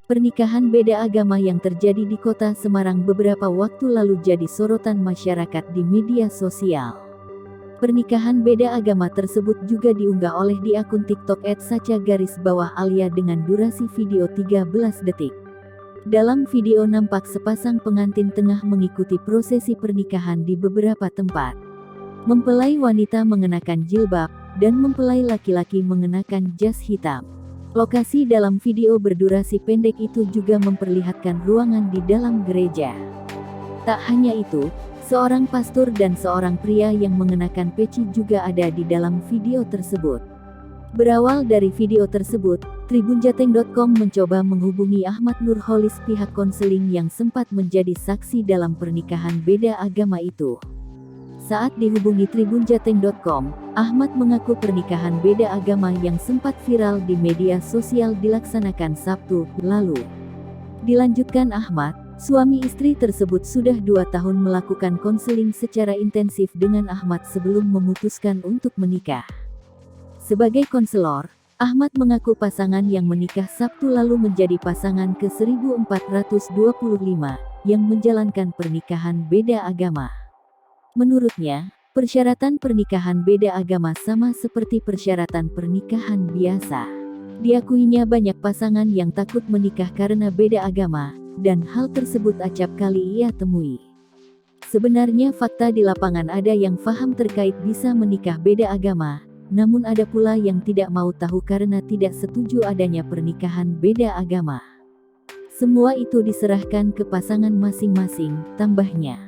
Pernikahan beda agama yang terjadi di kota Semarang beberapa waktu lalu jadi sorotan masyarakat di media sosial. Pernikahan beda agama tersebut juga diunggah oleh di akun TikTok @sacha_alia dengan durasi video 13 detik. Dalam video nampak sepasang pengantin tengah mengikuti prosesi pernikahan di beberapa tempat. Mempelai wanita mengenakan jilbab, dan mempelai laki-laki mengenakan jas hitam. Lokasi dalam video berdurasi pendek itu juga memperlihatkan ruangan di dalam gereja. Tak hanya itu, seorang pastor dan seorang pria yang mengenakan peci juga ada di dalam video tersebut. Berawal dari video tersebut, tribunjateng.com mencoba menghubungi Ahmad Nurholis, pihak konseling yang sempat menjadi saksi dalam pernikahan beda agama itu. Saat dihubungi tribunjateng.com, Ahmad mengaku pernikahan beda agama yang sempat viral di media sosial dilaksanakan Sabtu lalu. Dilanjutkan Ahmad, suami istri tersebut sudah 2 tahun melakukan konseling secara intensif dengan Ahmad sebelum memutuskan untuk menikah. Sebagai konselor, Ahmad mengaku pasangan yang menikah Sabtu lalu menjadi pasangan ke-1425 yang menjalankan pernikahan beda agama. Menurutnya, persyaratan pernikahan beda agama sama seperti persyaratan pernikahan biasa. Diakuinya banyak pasangan yang takut menikah karena beda agama, dan hal tersebut acap kali ia temui. Sebenarnya fakta di lapangan ada yang paham terkait bisa menikah beda agama, namun ada pula yang tidak mau tahu karena tidak setuju adanya pernikahan beda agama. Semua itu diserahkan ke pasangan masing-masing, tambahnya.